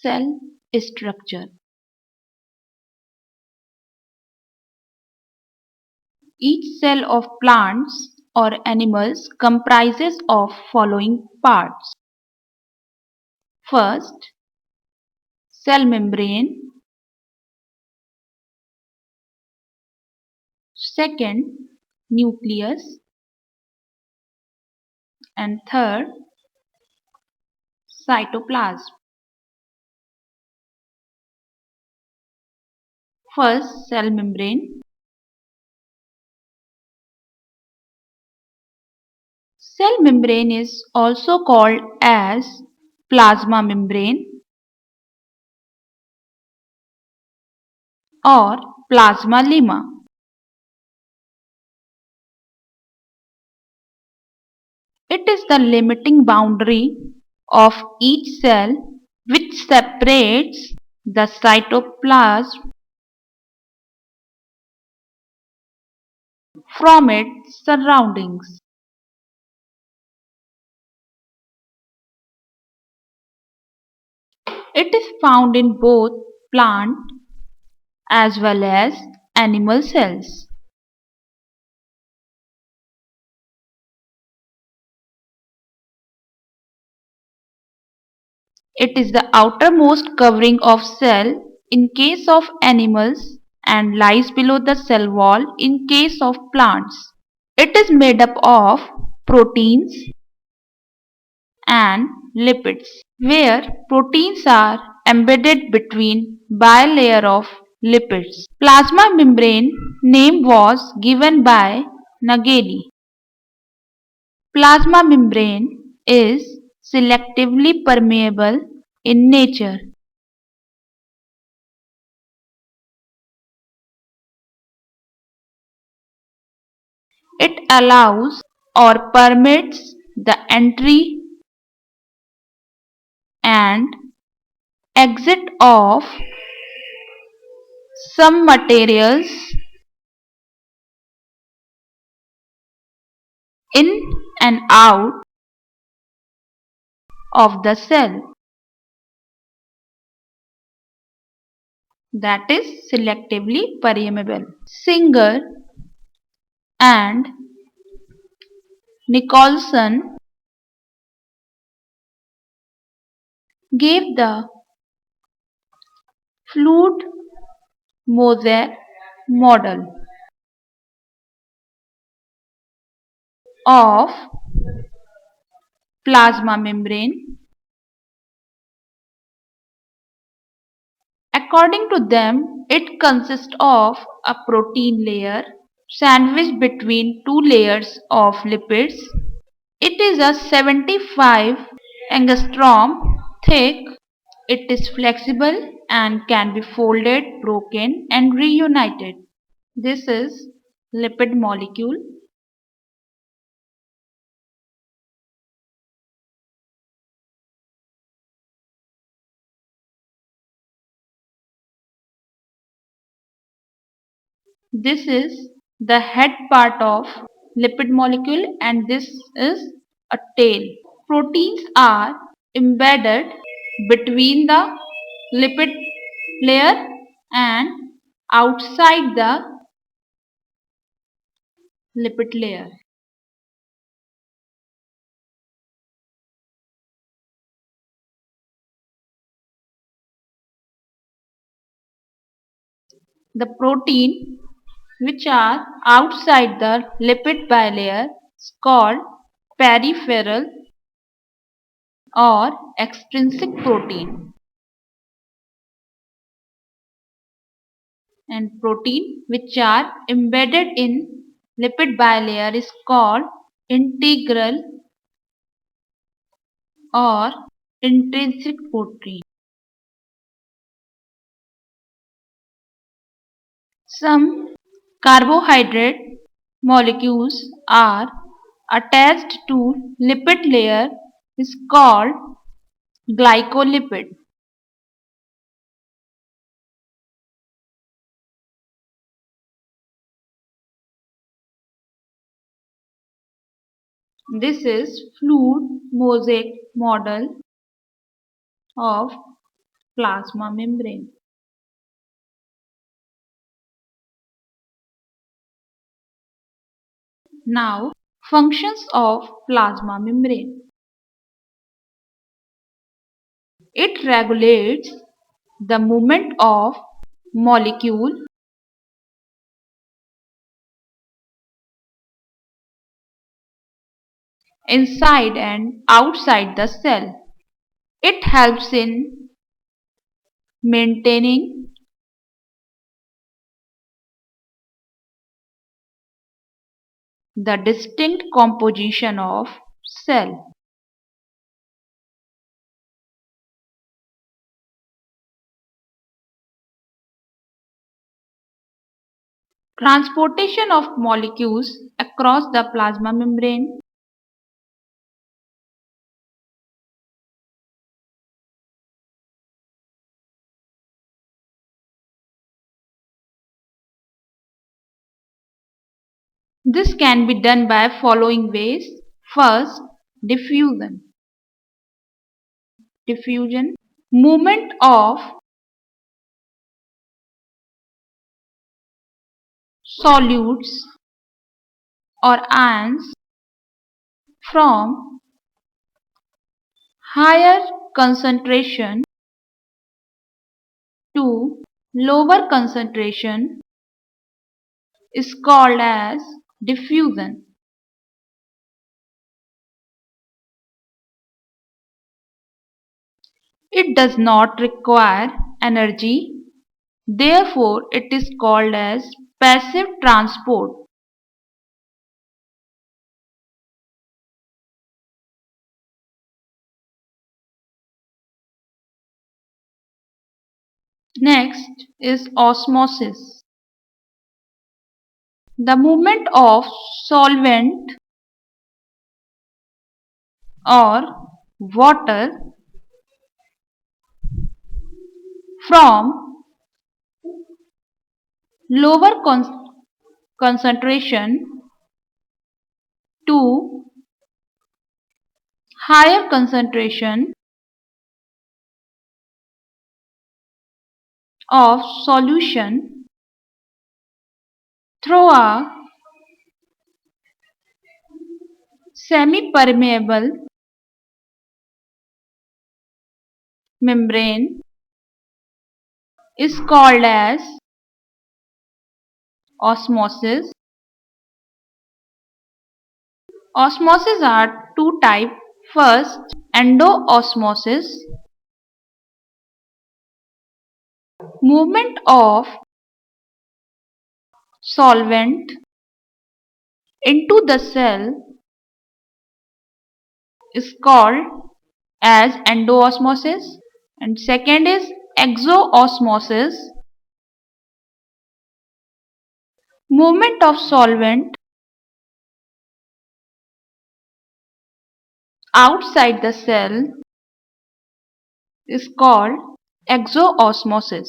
Cell structure. Each cell of plants or animals comprises of following parts. First, cell membrane. Second, nucleus. And third, cytoplasm. First, cell membrane. Cell membrane is also called as plasma membrane or plasma lemma. It is the limiting boundary of each cell which separates the cytoplasm from its surroundings. It is found in both plant as well as animal cells. It is the outermost covering of cell in case of animals and lies below the cell wall in case of plants. It is made up of proteins and lipids, where proteins are embedded between bilayer of lipids. Plasma membrane name was given by Nageli. Plasma membrane is selectively permeable in nature. It allows or permits the entry and exit of some materials in and out of the cell, that is selectively permeable. Singer and Nicholson gave the fluid mosaic model of plasma membrane. According to them, it consists of a protein layer sandwiched between two layers of lipids. It is a 75 angstrom thick. It is flexible and can be folded, broken and reunited. This is lipid molecule. This is the head part of lipid molecule and this is a tail. Proteins are embedded between the lipid layer and outside the lipid layer. The protein which are outside the lipid bilayer is called peripheral or extrinsic protein, and protein which are embedded in lipid bilayer is called integral or intrinsic protein. Some carbohydrate molecules are attached to lipid layer is called glycolipid. This is fluid mosaic model of plasma membrane. Now, functions of plasma membrane. It regulates the movement of molecule inside and outside the cell. It helps in maintaining the distinct composition of cell. Transportation of molecules across the plasma membrane. This can be done by following ways. First, diffusion. Diffusion. Movement of solutes or ions from higher concentration to lower concentration is called as diffusion. It does not require energy, therefore it is called as passive transport. Next is osmosis. The movement of solvent or water from lower concentration to higher concentration of solution through a semi-permeable membrane is called as osmosis. Osmosis are two types. First, endoosmosis, movement of solvent into the cell is called as endoosmosis, and second is exoosmosis, movement of solvent outside the cell is called exoosmosis.